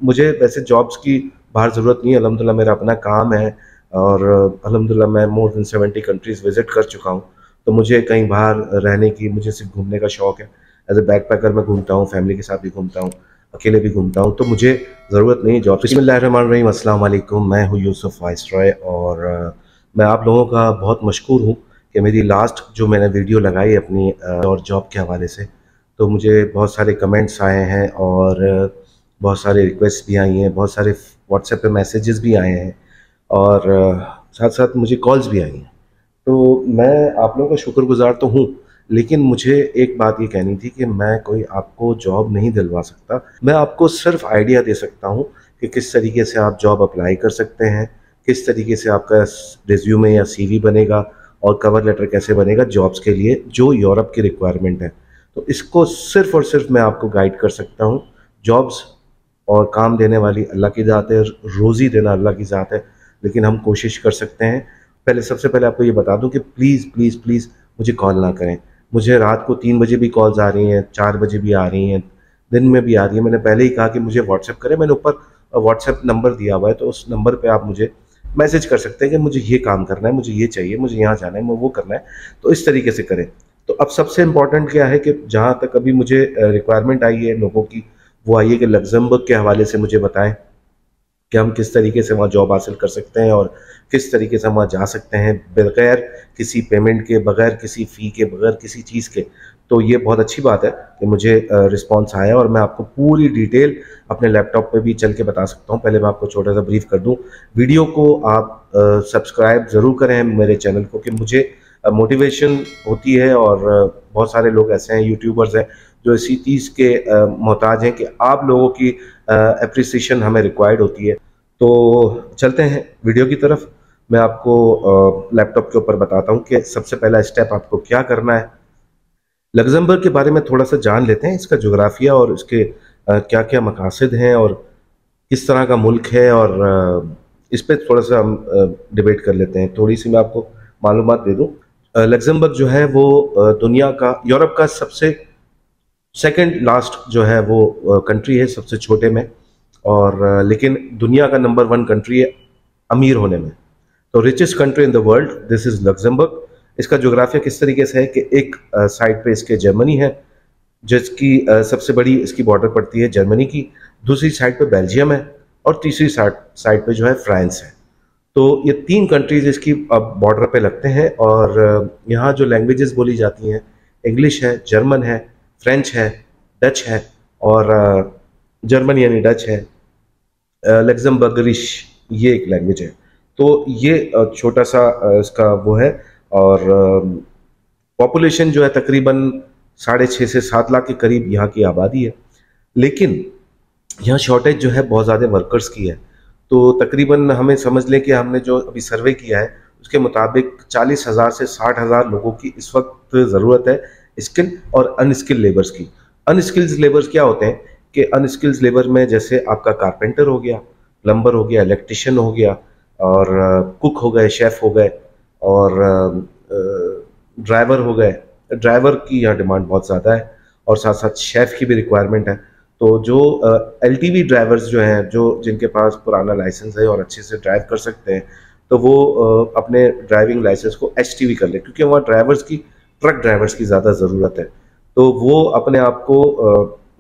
मुझे वैसे जॉब्स की बाहर ज़रूरत नहीं है, अल्हम्दुलिल्लाह मेरा अपना काम है और अल्हम्दुलिल्लाह मैं मोर देन 70 कंट्रीज़ विज़िट कर चुका हूँ। तो मुझे कहीं बाहर रहने की, मुझे सिर्फ घूमने का शौक है। एज़ अ बैकपैकर मैं घूमता हूँ, फैमिली के साथ भी घूमता हूँ, अकेले भी घूमता हूँ, तो मुझे ज़रूरत नहीं है जॉब। बिस्मिल्लाहिर्रहमानिर्रहीम, अस्सलाम वालेकुम। मैं हूँ यूसुफ वाइसरॉय और मैं आप लोगों का बहुत मशकूर हूँ कि मेरी लास्ट जो मैंने वीडियो लगाई अपनी और जॉब के हवाले से, तो मुझे बहुत सारे कमेंट्स आए हैं और बहुत सारे रिक्वेस्ट भी आई हैं, बहुत सारे व्हाट्सएप पे मैसेजेस भी आए हैं और साथ साथ मुझे कॉल्स भी आई हैं। तो मैं आप लोगों का शुक्रगुजार तो हूँ, लेकिन मुझे एक बात ये कहनी थी कि मैं कोई आपको जॉब नहीं दिलवा सकता। मैं आपको सिर्फ आइडिया दे सकता हूँ कि किस तरीके से आप जॉब अप्लाई कर सकते हैं, किस तरीके से आपका रिज्यूमे या सीवी बनेगा और कवर लेटर कैसे बनेगा जॉब्स के लिए जो यूरोप की रिक्वायरमेंट है। तो इसको सिर्फ और सिर्फ मैं आपको गाइड कर सकता हूँ। जॉब्स और काम देने वाली अल्लाह की ज़ात है, रोज़ी देना अल्लाह की ज़ात है, लेकिन हम कोशिश कर सकते हैं। सबसे पहले आपको ये बता दूं कि प्लीज़ प्लीज़ प्लीज़ मुझे कॉल ना करें। मुझे रात को 3 बजे भी कॉल्स आ रही हैं, 4 बजे भी आ रही हैं, दिन में भी आ रही है। मैंने पहले ही कहा कि मुझे व्हाट्सएप करें, मैंने ऊपर व्हाट्सएप नंबर दिया हुआ है, तो उस नंबर पे आप मुझे मैसेज कर सकते हैं कि मुझे ये काम करना है, मुझे ये चाहिए, मुझे यहाँ जाना है, मुझे वो करना है। तो इस तरीके से करें। तो अब सबसे इम्पोर्टेंट क्या है कि जहाँ तक अभी मुझे रिक्वायरमेंट आई है लोगों की, वो आई है कि लग्जमबर्ग के हवाले से मुझे बताएं कि हम किस तरीके से वहाँ जॉब हासिल कर सकते हैं और किस तरीके से हम वहाँ जा सकते हैं बगैर किसी पेमेंट के, बगैर किसी फ़ी के, बगैर किसी चीज़ के। तो ये बहुत अच्छी बात है कि मुझे रिस्पॉन्स आया और मैं आपको पूरी डिटेल अपने लैपटॉप पे भी चल के बता सकता हूँ। पहले मैं आपको छोटा सा ब्रीफ कर दूँ। वीडियो को आप सब्सक्राइब ज़रूर करें मेरे चैनल को, कि मुझे मोटिवेशन होती है और बहुत सारे लोग ऐसे हैं, यूट्यूबर्स हैं, जो इसी चीज़ के मोहताज हैं कि आप लोगों की एप्रिसिएशन हमें रिक्वायर्ड होती है। तो चलते हैं वीडियो की तरफ। मैं आपको लैपटॉप के ऊपर बताता हूँ कि सबसे पहला स्टेप आपको क्या करना है। लग्जमबर्ग के बारे में थोड़ा सा जान लेते हैं, इसका जोग्राफिया और इसके क्या क्या मकासद हैं और किस तरह का मुल्क है, और इस पे थोड़ा सा हम डिबेट कर लेते हैं। थोड़ी सी मैं आपको मालूमात दे दूँ। लग्जमबर्ग जो है वो दुनिया का, यूरोप का सबसे सेकंड लास्ट जो है वो कंट्री है, सबसे छोटे में, और लेकिन दुनिया का नंबर 1 कंट्री है अमीर होने में। तो richest country in the world, this is Luxembourg. इसका जोग्राफिया किस तरीके से है कि एक साइड पे इसके जर्मनी है, जिसकी सबसे बड़ी इसकी बॉर्डर पड़ती है जर्मनी की, दूसरी साइड पे बेल्जियम है और तीसरी साइड पे जो है फ्रांस है। तो ये 3 कंट्रीज इसकी बॉर्डर पे लगते हैं और यहाँ जो लैंग्वेजेस बोली जाती हैं, इंग्लिश है, जर्मन है, फ्रेंच है, डच है और जर्मन यानी डच है, लग्जमबर्गिश ये एक लैंग्वेज है। तो ये छोटा सा इसका वो है, और पॉपुलेशन जो है तकरीबन 6.5 से 7 लाख के करीब यहाँ की आबादी है। लेकिन यहाँ शॉर्टेज जो है बहुत ज़्यादा वर्कर्स की है। तो तकरीबन हमें समझ लें कि हमने जो अभी सर्वे किया है उसके मुताबिक 40,000 से 60,000 लोगों की इस वक्त ज़रूरत है स्किल और अनस्किल लेबर्स की। अनस्किल्ड लेबर्स क्या होते हैं कि अनस्किल्ड लेबर में जैसे आपका कारपेंटर हो गया, प्लम्बर हो गया, इलेक्ट्रिशियन हो गया और कुक हो गए, शेफ़ हो गए और ड्राइवर हो गए। ड्राइवर की यहाँ डिमांड बहुत ज़्यादा है और साथ साथ शेफ़ की भी रिक्वायरमेंट है। तो जो एलटीवी ड्राइवर्स जो हैं, जो जिनके पास पुराना लाइसेंस है और अच्छे से ड्राइव कर सकते हैं, तो वो अपने ड्राइविंग लाइसेंस को एचटीवी कर लें, क्योंकि वहाँ ड्राइवर्स की, ट्रक ड्राइवर्स की ज़्यादा ज़रूरत है। तो वो अपने आप को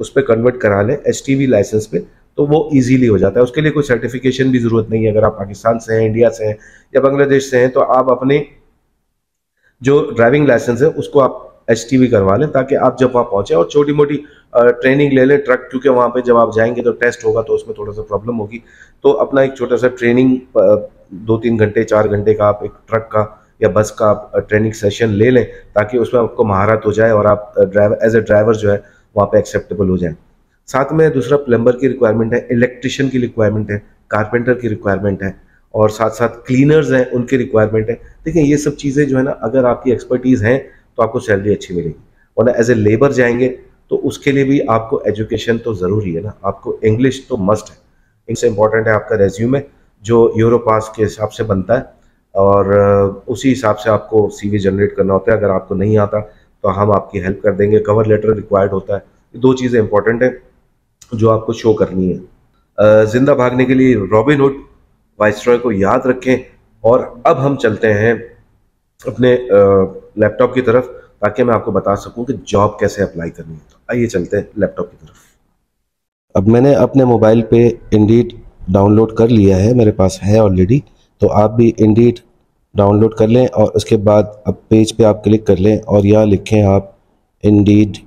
उस पर कन्वर्ट करा लें एचटीवी लाइसेंस पे, तो वो इजीली हो जाता है। उसके लिए कोई सर्टिफिकेशन भी ज़रूरत नहीं है। अगर आप पाकिस्तान से हैं, इंडिया से हैं या बांग्लादेश से हैं, तो आप अपने जो ड्राइविंग लाइसेंस है उसको आप एचटीवी करवा लें, ताकि आप जब वहाँ पहुँचे और छोटी मोटी ट्रेनिंग ले लें ट्रक, क्योंकि वहाँ पे जब आप जाएंगे तो टेस्ट होगा, तो उसमें थोड़ा सा प्रॉब्लम होगी। तो अपना एक छोटा सा ट्रेनिंग 2-3 घंटे 4 घंटे का आप एक ट्रक का या बस का आप ट्रेनिंग सेशन ले लें, ताकि उसमें आपको महारत हो जाए और आप एज ए ड्राइवर जो है वहाँ पे एक्सेप्टेबल हो जाए। साथ में दूसरा प्लम्बर की रिक्वायरमेंट है, इलेक्ट्रिशियन की रिक्वायरमेंट है, कारपेंटर की रिक्वायरमेंट है और साथ साथ क्लीनर्स हैं, उनकी रिक्वायरमेंट है। देखिए ये सब चीज़ें जो है ना, अगर आपकी एक्सपर्टीज़ हैं तो आपको सैलरी अच्छी मिलेगी, और ना एज ए लेबर जाएंगे तो उसके लिए भी आपको एजुकेशन तो ज़रूरी है ना, आपको इंग्लिश तो मस्ट है। इससे इंपॉर्टेंट है आपका रेज्यूमे जो यूरोपास के हिसाब से बनता है, और उसी हिसाब से आपको सीवी जनरेट करना होता है। अगर आपको नहीं आता तो हम आपकी हेल्प कर देंगे। कवर लेटर रिक्वायर्ड होता है। 2 चीज़ें इंपॉर्टेंट है जो आपको शो करनी है। जिंदा भागने के लिए रॉबिन हुड वाइसरॉय को याद रखें। और अब हम चलते हैं अपने लैपटॉप की तरफ, ताकि मैं आपको बता सकूं कि जॉब कैसे अप्लाई करनी है। तो आइए चलते हैं लैपटॉप की तरफ। अब मैंने अपने मोबाइल पे इंडीड डाउनलोड कर लिया है, मेरे पास है ऑलरेडी। तो आप भी इंडीड डाउनलोड कर लें और उसके बाद अब पेज पे आप क्लिक कर लें और यहाँ लिखें आप indeed.lu।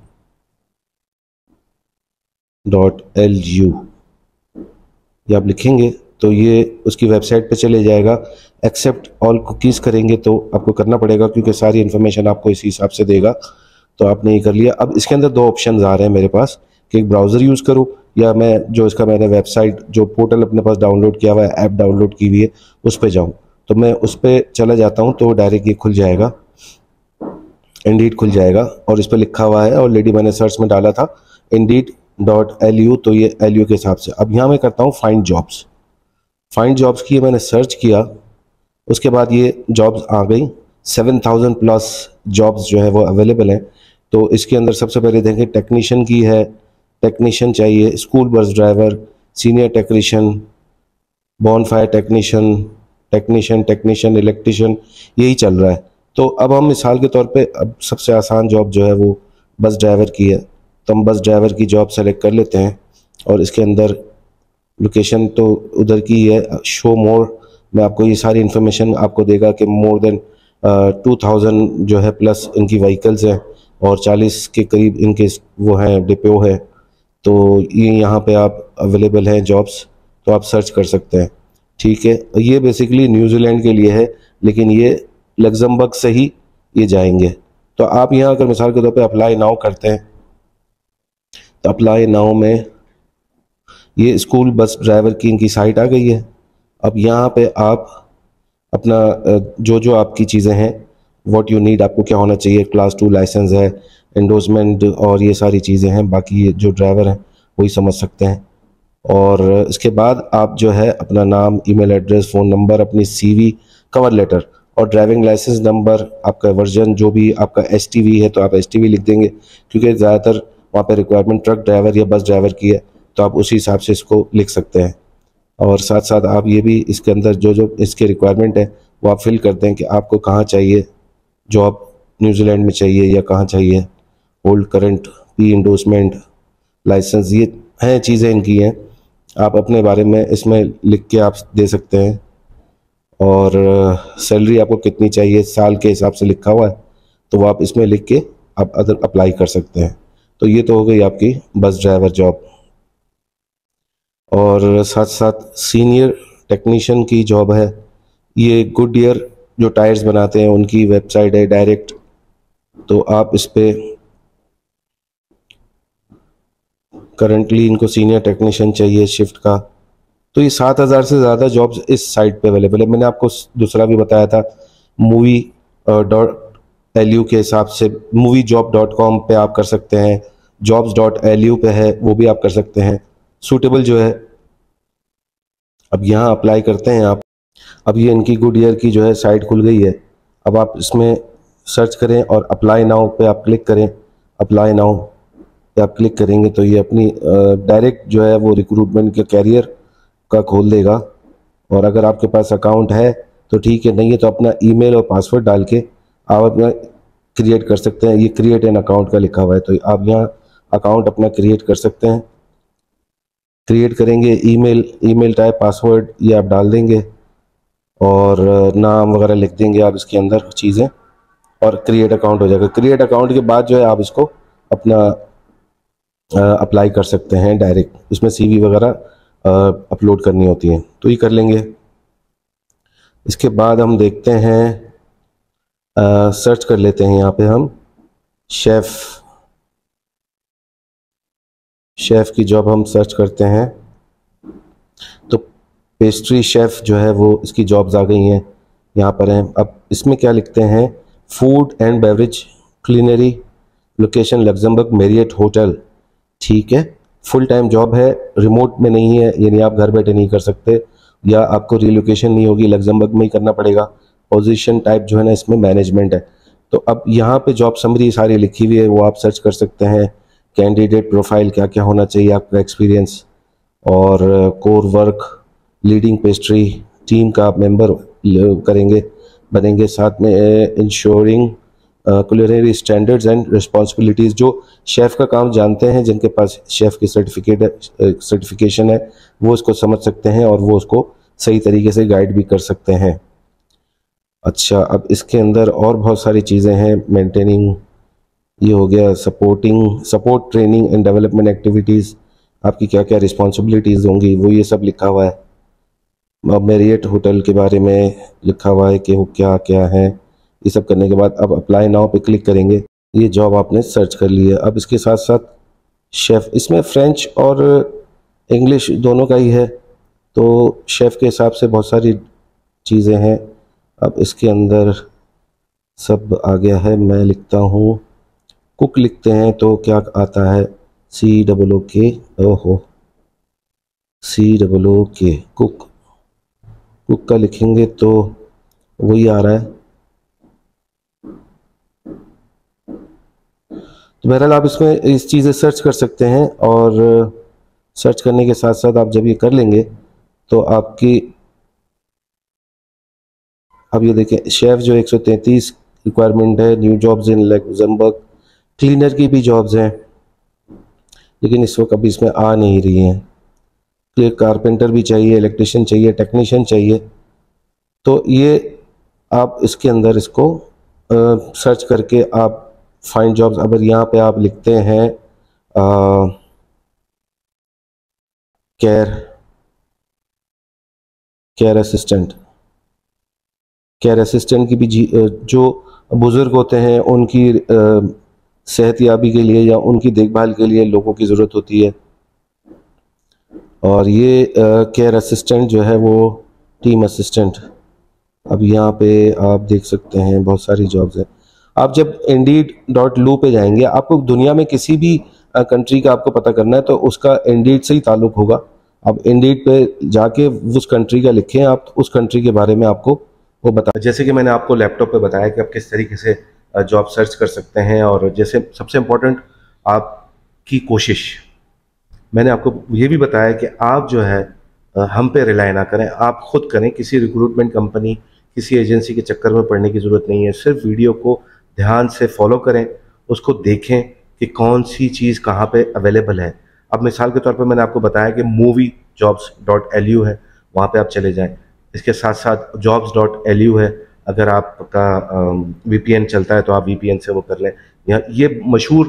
ये आप लिखेंगे तो ये उसकी वेबसाइट पे चले जाएगा। एक्सेप्ट ऑल कुकीज़ करेंगे तो आपको करना पड़ेगा, क्योंकि सारी इन्फॉर्मेशन आपको इसी हिसाब से देगा। तो आपने ये कर लिया। अब इसके अंदर दो ऑप्शन आ रहे हैं मेरे पास कि एक ब्राउज़र यूज़ करूँ या मैं जो इसका मैंने वेबसाइट जो पोर्टल अपने पास डाउनलोड किया हुआ है, ऐप डाउनलोड की हुई है, उस पर जाऊँ। तो मैं उस पर चला जाता हूँ तो डायरेक्ट ये खुल जाएगा, इंडीड खुल जाएगा और इस पर लिखा हुआ है, ऑलरेडी मैंने सर्च में डाला था indeed.lu। तो ये LU के हिसाब से। अब यहाँ मैं करता हूँ फाइंड जॉब्स। फाइंड जॉब्स की मैंने सर्च किया, उसके बाद ये जॉब्स आ गई। 7000 प्लस जॉब्स जो है वो अवेलेबल हैं। तो इसके अंदर सबसे पहले देखें टेक्नीशियन की है, टेक्नीशियन चाहिए, school bus driver, senior technician, bonfire technician, technician electrician, यही चल रहा है। तो अब हम मिसाल के तौर पे अब सबसे आसान जॉब जो है वो बस ड्राइवर की है, तो हम बस ड्राइवर की जॉब सेलेक्ट कर लेते हैं और इसके अंदर लोकेशन तो उधर की ही है। शो मोर में आपको ये सारी इन्फॉर्मेशन आपको देगा कि मोर देन 2000 जो है प्लस इनकी व्हीकल्स हैं और 40 के करीब इनके वो हैं डिपो है। तो ये यहाँ पे आप अवेलेबल हैं जॉब्स, तो आप सर्च कर सकते हैं। ठीक है, ये बेसिकली न्यूजीलैंड के लिए है, लेकिन ये लग्जमबर्ग से ही ये जाएंगे। तो आप यहाँ अगर मिसाल के तौर पे अप्लाई नाउ करते हैं तो अप्लाई नाउ में ये स्कूल बस ड्राइवर की इनकी साइट आ गई है। अब यहाँ पे आप अपना जो जो आपकी चीज़ें हैं, व्हाट यू नीड, आपको क्या होना चाहिए, क्लास 2 लाइसेंस है, एंडोर्समेंट और ये सारी चीज़ें हैं। बाकी ये जो ड्राइवर हैं वही समझ सकते हैं। और इसके बाद आप जो है अपना नाम, ईमेल एड्रेस, फ़ोन नंबर, अपनी CV, कवर लेटर और ड्राइविंग लाइसेंस नंबर, आपका वर्जन जो भी आपका STV है तो आप STV लिख देंगे, क्योंकि ज़्यादातर वहाँ पे रिक्वायरमेंट ट्रक ड्राइवर या बस ड्राइवर की है, तो आप उसी हिसाब से इसको लिख सकते हैं। और साथ साथ आप ये भी इसके अंदर जो जो इसके रिक्वायरमेंट है वो आप फिल कर दें कि आपको कहाँ चाहिए जॉब, न्यूजीलैंड में चाहिए या कहाँ चाहिए, old current, P endorsement, licence, ये हैं चीज़ें इनकी हैं। आप अपने बारे में इसमें लिख के आप दे सकते हैं। और सैलरी आपको कितनी चाहिए साल के हिसाब से लिखा हुआ है, तो वो आप इसमें लिख के आप अदर अप्लाई कर सकते हैं। तो ये तो हो गई आपकी बस ड्राइवर जॉब। और साथ साथ सीनियर टेक्नीशियन की जॉब है। ये गुडईयर जो टायर्स बनाते हैं उनकी वेबसाइट है डायरेक्ट, तो आप इस पर करंटली इनको सीनियर टेक्नीशियन चाहिए शिफ्ट का। तो ये 7000 से ज़्यादा जॉब्स इस साइट पे अवेलेबल है। मैंने आपको दूसरा भी बताया था, movie.lu के हिसाब से moviejob.com पे आप कर सकते हैं, jobs.lu पे है वो भी आप कर सकते हैं, सूटेबल जो है। अब यहाँ अप्लाई करते हैं आप। अब ये इनकी गुडईयर की जो है साइट खुल गई है। अब आप इसमें सर्च करें और अप्लाई नाउ पे आप क्लिक करें। अप्लाई नाउ पे आप क्लिक करेंगे तो ये अपनी डायरेक्ट जो है वो रिक्रूटमेंट के कैरियर का खोल देगा। और अगर आपके पास अकाउंट है तो ठीक है, नहीं है तो अपना ईमेल और पासवर्ड डाल के आप अपना क्रिएट कर सकते हैं। ये क्रिएट एन अकाउंट का लिखा हुआ है, तो आप यहाँ अकाउंट अपना क्रिएट कर सकते हैं। क्रिएट करेंगे, ईमेल टाइप, पासवर्ड ये आप डाल देंगे और नाम वगैरह लिख देंगे आप इसके अंदर चीज़ें, और क्रिएट अकाउंट हो जाएगा। क्रिएट अकाउंट के बाद जो है आप इसको अपना अप्लाई कर सकते हैं डायरेक्ट। इसमें CV वगैरह अपलोड करनी होती है, तो ये कर लेंगे। इसके बाद हम देखते हैं, सर्च कर लेते हैं यहाँ पे हम शेफ़ की जॉब हम सर्च करते हैं। तो पेस्ट्री शेफ़ जो है वो इसकी जॉब्स आ गई हैं, यहाँ पर हैं। अब इसमें क्या लिखते हैं, food and beverage culinary, location Luxembourg Marriott hotel. ठीक है, फुल टाइम जॉब है, रिमोट में नहीं है, यानी आप घर बैठे नहीं कर सकते या आपको रिलोकेशन नहीं होगी, लग्जमबर्ग में ही करना पड़ेगा। पोजीशन टाइप जो है ना इसमें मैनेजमेंट है। तो अब यहाँ पे जॉब समरी सारी लिखी हुई है, वो आप सर्च कर सकते हैं। कैंडिडेट प्रोफाइल क्या क्या होना चाहिए, आपका एक्सपीरियंस और core work, leading pastry team का आप मेंबर करेंगे बनेंगे, साथ में ensuring culinary standards and responsibilities. जो शेफ़ का काम जानते हैं, जिनके पास शेफ़ की सर्टिफिकेशन है, वो इसको समझ सकते हैं और वो उसको सही तरीके से गाइड भी कर सकते हैं। अच्छा, अब इसके अंदर और बहुत सारी चीज़ें हैं। मेंटेनिंग, ये हो गया। Support training and development activities, आपकी क्या क्या रिस्पॉन्सिबिलिटीज़ होंगी वो ये सब लिखा हुआ है। अब मैरियट होटल के बारे में लिखा हुआ है कि वो क्या क्या है। ये सब करने के बाद अब अप्लाई नाउ पे क्लिक करेंगे। ये जॉब आपने सर्च कर ली है। अब इसके साथ साथ शेफ़, इसमें फ्रेंच और इंग्लिश दोनों का ही है, तो शेफ़ के हिसाब से बहुत सारी चीज़ें हैं। अब इसके अंदर सब आ गया है। मैं लिखता हूँ, कुक लिखते हैं तो क्या आता है, COOK, ओहो, COOK, कुक। कुक का लिखेंगे तो वही आ रहा है। तो बहरहाल आप इसमें इस चीज़ें सर्च कर सकते हैं, और सर्च करने के साथ साथ आप जब ये कर लेंगे तो आपकी, अब ये देखें, शेफ़ जो 133 रिक्वायरमेंट है, new jobs in Luxembourg, cleaner की भी जॉब्स हैं लेकिन इस वक्त अभी इसमें आ नहीं रही हैं। कारपेंटर भी चाहिए, इलेक्ट्रिशियन चाहिए, टेक्नीशियन चाहिए। तो ये आप इसके अंदर इसको सर्च करके आप फाइंड जॉब्स, अगर यहाँ पे आप लिखते हैं केयर असिस्टेंट, की भी जो बुज़ुर्ग होते हैं उनकी सेहतयाबी के लिए या उनकी देखभाल के लिए लोगों की ज़रूरत होती है, और ये केयर असिस्टेंट जो है वो टीम असिस्टेंट। अब यहाँ पे आप देख सकते हैं बहुत सारी जॉब्स हैं। आप जब Indeed.lu पे जाएंगे, आपको दुनिया में किसी भी कंट्री का आपको पता करना है तो उसका Indeed से ही ताल्लुक होगा। आप Indeed पे जाके उस कंट्री का लिखें, आप उस कंट्री के बारे में आपको वो बता, जैसे कि मैंने आपको लैपटॉप पे बताया कि आप किस तरीके से जॉब सर्च कर सकते हैं। और जैसे सबसे इम्पोर्टेंट आपकी कोशिश, मैंने आपको ये भी बताया कि आप जो है हम पे रिलाई ना करें, आप खुद करें। किसी रिक्रूटमेंट कंपनी, किसी एजेंसी के चक्कर में पड़ने की ज़रूरत नहीं है। सिर्फ वीडियो को ध्यान से फॉलो करें, उसको देखें कि कौन सी चीज़ कहाँ पे अवेलेबल है। अब मिसाल के तौर पे मैंने आपको बताया कि moviejobs.lu है, वहाँ पे आप चले जाएं। इसके साथ साथ jobs.lu है, अगर आपका VPN चलता है तो आप VPN से वो कर लें। ये मशहूर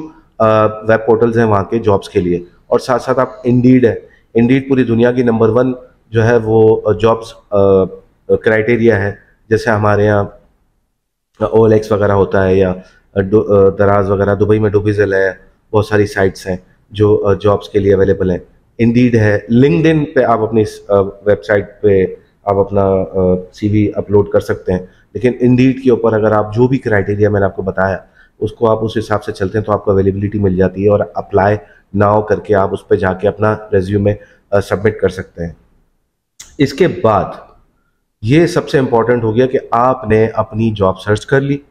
वेब पोर्टल्स हैं वहाँ के जॉब्स के लिए। और साथ साथ आप इंडीड है, इंडीड पूरी दुनिया की नंबर 1 जो है वो जॉब्स क्राइटेरिया है। जैसे हमारे यहाँ OLX वगैरह होता है, या दराज वगैरह, दुबई में डुबिज़ल है, बहुत सारी साइट्स हैं जो जॉब्स के लिए अवेलेबल हैं। इंडीड है, लिंक्डइन पे आप अपनी वेबसाइट पे आप अपना CV अपलोड कर सकते हैं। लेकिन इंडीड के ऊपर अगर आप जो भी क्राइटेरिया मैंने आपको बताया उसको आप उस हिसाब से चलते हैं तो आपको अवेलेबिलिटी मिल जाती है, और अप्लाई नाउ करके आप उस पर जाके अपना रेज्यूमे सबमिट कर सकते हैं। इसके बाद ये सबसे इंपॉर्टेंट हो गया कि आपने अपनी जॉब सर्च कर ली,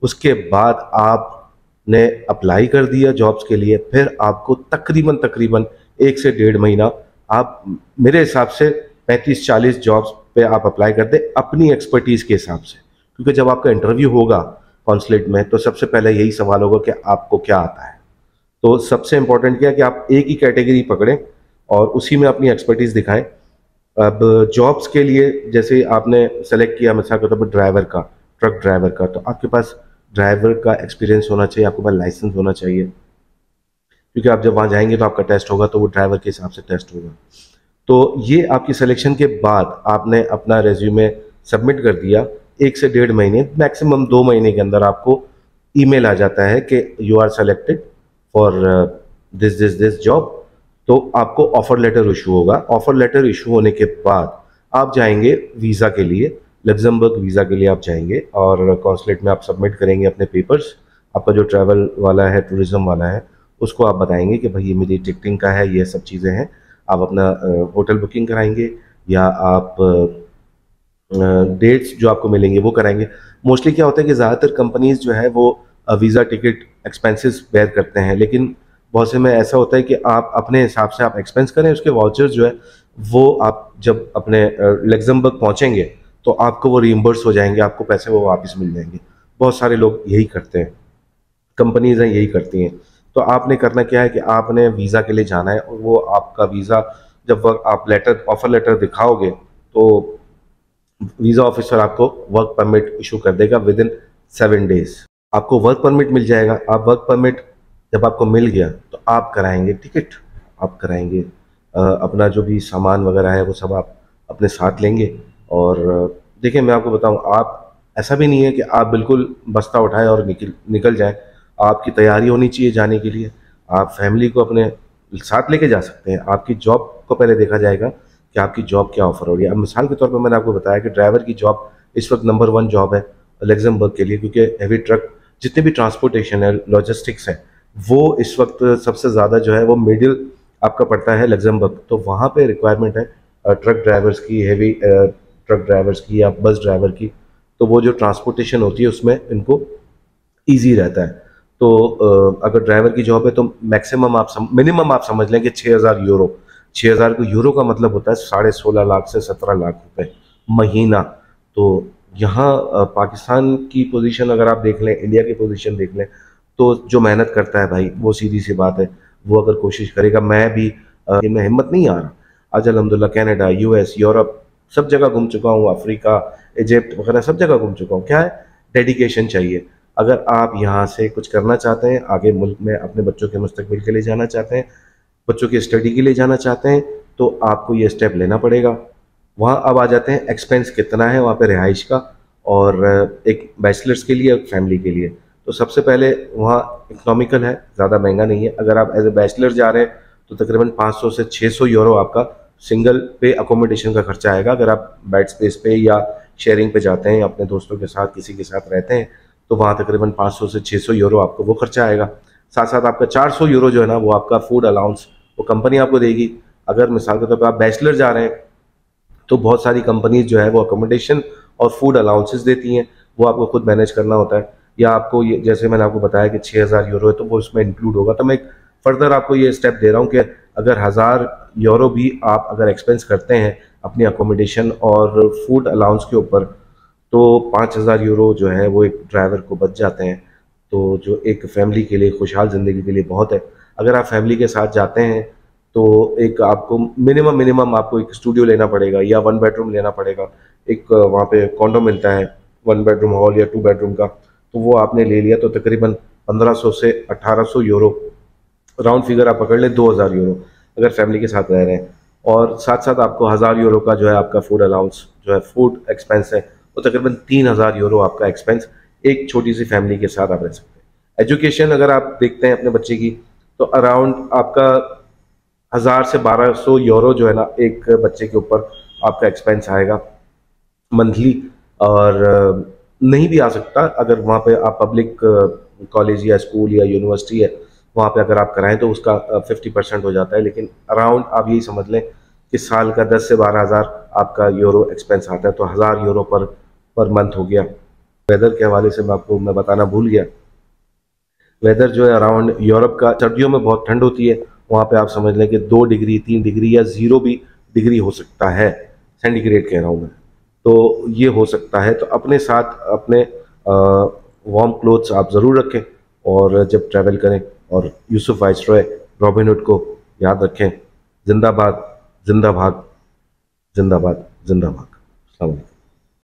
उसके बाद आपने अप्लाई कर दिया जॉब्स के लिए। फिर आपको तकरीबन 1 से 1.5 महीना, आप मेरे हिसाब से 35-40 जॉब्स पे आप अप्लाई कर दें अपनी एक्सपर्टीज के हिसाब से। क्योंकि जब आपका इंटरव्यू होगा कॉन्सुलेट में तो सबसे पहले यही सवाल होगा कि आपको क्या आता है। तो सबसे इंपॉर्टेंट क्या है कि आप एक ही कैटेगरी पकड़ें और उसी में अपनी एक्सपर्टीज दिखाएं। अब जॉब्स के लिए जैसे आपने सेलेक्ट किया मिसाल के तौर पर ड्राइवर का, ट्रक ड्राइवर का, तो आपके पास ड्राइवर का एक्सपीरियंस होना चाहिए, आपके पास लाइसेंस होना चाहिए, क्योंकि आप जब वहाँ जाएंगे तो आपका टेस्ट होगा तो वो ड्राइवर के हिसाब से टेस्ट होगा। तो ये आपकी सिलेक्शन के बाद आपने अपना रेज्यूमे सबमिट कर दिया, 1 से 1.5 महीने, मैक्सिमम 2 महीने के अंदर आपको ईमेल आ जाता है कि you are selected for this job. तो आपको ऑफर लेटर इशू होगा। ऑफर लेटर इशू होने के बाद आप जाएंगे वीज़ा के लिए, लग्जमबर्ग वीज़ा के लिए आप जाएंगे और कॉन्सुलेट में आप सबमिट करेंगे अपने पेपर्स। आपका जो ट्रैवल वाला है, टूरिज्म वाला है, उसको आप बताएंगे कि भाई ये मेरी टिकटिंग का है, ये सब चीज़ें हैं। आप अपना होटल बुकिंग कराएंगे या आप डेट्स जो आपको मिलेंगे वो कराएंगे। मोस्टली क्या होता है कि ज़्यादातर कंपनीज जो है वो वीज़ा टिकट एक्सपेंसेस बेयर करते हैं, लेकिन बहुत से में ऐसा होता है कि आप अपने हिसाब से आप एक्सपेंस करें, उसके वाउचर्स जो है वो आप जब अपने लग्जमबर्ग पहुंचेंगे तो आपको वो रीइम्बर्स हो जाएंगे, आपको पैसे वो वापस मिल जाएंगे। बहुत सारे लोग यही करते हैं, कंपनीज हैं यही करती हैं। तो आपने करना क्या है कि आपने वीज़ा के लिए जाना है, और वो आपका वीज़ा जब आप लेटर ऑफर लेटर दिखाओगे तो वीज़ा ऑफिसर आपको वर्क परमिट इशू कर देगा विद इन 7 डेज। आपको वर्क परमिट मिल जाएगा। आप वर्क परमिट जब आपको मिल गया तो आप कराएंगे टिकट, आप कराएंगे अपना जो भी सामान वगैरह है वो सब आप अपने साथ लेंगे। और देखिए मैं आपको बताऊं, आप ऐसा भी नहीं है कि आप बिल्कुल बस्ता उठाएं और निकल निकल जाएं। आपकी तैयारी होनी चाहिए जाने के लिए। आप फैमिली को अपने साथ लेके जा सकते हैं। आपकी जॉब को पहले देखा जाएगा कि आपकी जॉब क्या ऑफर हो रही है। अब मिसाल के तौर पर मैंने आपको बताया कि ड्राइवर की जॉब इस वक्त नंबर 1 जॉब है लग्जमबर्ग के लिए, क्योंकि हैवी ट्रक जितने भी ट्रांसपोर्टेशन है, लॉजिस्टिक्स है, वो इस वक्त सबसे ज़्यादा जो है वो मिडिल आपका पड़ता है लग्जमबर्ग। तो वहाँ पे रिक्वायरमेंट है ट्रक ड्राइवर्स की, हैवी ट्रक ड्राइवर्स की या बस ड्राइवर की। तो वो जो ट्रांसपोर्टेशन होती है उसमें इनको ईजी रहता है। तो अगर ड्राइवर की जॉब है तो मैक्सिमम मिनिमम आप समझ लें कि 6,000 यूरो। 6,000 को यूरो का मतलब होता है 16.5 लाख से 17 लाख रुपए महीना। तो यहाँ पाकिस्तान की पोजीशन अगर आप देख लें, इंडिया की पोजीशन देख लें, तो जो मेहनत करता है भाई वो सीधी सी बात है वो अगर कोशिश करेगा। मैं भी इनमें हिम्मत नहीं आ रहा। आज अल्हम्दुलिल्लाह कनाडा, यूएस, यूरोप सब जगह घूम चुका हूँ, अफ्रीका, इजिप्ट वगैरह सब जगह घूम चुका हूँ। क्या है, डेडिकेशन चाहिए। अगर आप यहाँ से कुछ करना चाहते हैं, आगे मुल्क में अपने बच्चों के मुस्तकबिल के लिए जाना चाहते हैं, बच्चों की स्टडी के लिए जाना चाहते हैं, तो आपको ये स्टेप लेना पड़ेगा। वहाँ अब आ जाते हैं एक्सपेंस कितना है वहाँ पे रिहाइश का, और एक बैचलर्स के लिए, एक फैमिली के लिए। तो सबसे पहले वहाँ इकोनॉमिकल है, ज़्यादा महंगा नहीं है। अगर आप एज ए बैचलर जा रहे हैं तो तकरीबन 500 से 600 यूरो आपका सिंगल पे अकोमोडेशन का खर्चा आएगा। अगर आप बेड स्पेस पे या शेयरिंग पे जाते हैं, अपने दोस्तों के साथ किसी के साथ रहते हैं, तो वहाँ तकरीबन 500 से 600 यूरो आपको वो खर्चा आएगा। साथ साथ आपका 400 यूरो जो है ना वो आपका फूड अलाउंस वो कंपनी आपको देगी। अगर मिसाल के तौर पर आप बैचलर जा रहे हैं तो बहुत सारी कंपनीज जो है वो अकोमोडेशन और फूड अलाउंसेस देती हैं, वो आपको खुद मैनेज करना होता है। या आपको ये, जैसे मैंने आपको बताया कि 6,000 यूरो है तो वो उसमें इंक्लूड होगा। तो मैं एक फर्दर आपको ये स्टेप दे रहा हूँ कि अगर 1,000 यूरो भी आप अगर एक्सपेंस करते हैं अपनी अकोमोडेशन और फूड अलाउंस के ऊपर, तो 5,000 यूरो जो है वो एक ड्राइवर को बच जाते हैं। तो जो एक फैमिली के लिए, खुशहाल ज़िंदगी के लिए बहुत है। अगर आप फैमिली के साथ जाते हैं तो एक आपको मिनिमम आपको एक स्टूडियो लेना पड़ेगा या 1 बेडरूम लेना पड़ेगा। एक वहाँ पे कॉन्डो मिलता है 1 बेडरूम हॉल या 2 बेडरूम का, तो वो आपने ले लिया तो तकरीबन 1,500 से 1,800 यूरो, राउंड फिगर आप पकड़ लें 2,000 यूरो अगर फैमिली के साथ रह रहे हैं। और साथ साथ आपको 1,000 यूरो का जो है आपका फूड अलाउंस जो है फूड एक्सपेंस है, वो तकरीबन 3,000 यूरो आपका एक्सपेंस एक छोटी सी फैमिली के साथ आप रह सकते हैं। एजुकेशन अगर आप देखते हैं अपने बच्चे की, तो अराउंड आपका 1,000 से 1,200 यूरो जो है ना एक बच्चे के ऊपर आपका एक्सपेंस आएगा मंथली। और नहीं भी आ सकता अगर वहाँ पे आप पब्लिक कॉलेज या स्कूल या यूनिवर्सिटी है वहाँ पे अगर आप कराएं तो उसका 50% हो जाता है। लेकिन अराउंड आप यही समझ लें कि साल का 10 से 12,000 आपका यूरो एक्सपेंस आता है, तो 1,000 यूरो पर मंथ हो गया। वेदर के हवाले से मैं बताना भूल गया। वेदर जो है अराउंड यूरोप का, सर्दियों में बहुत ठंड होती है, वहाँ पे आप समझ लें कि 2 डिग्री 3 डिग्री या 0 भी डिग्री हो सकता है, सेंटीग्रेड कह रहा हूँ मैं। तो ये हो सकता है, तो अपने साथ अपने वार्म क्लोथ्स आप ज़रूर रखें और जब ट्रैवल करें। और यूसुफ वाइसरॉय रॉबिनहुड को याद रखें। जिंदाबाद, जिंदा भाग, जिंदाबाद, जिंदा भाग। अस्सलाम वालेकुम।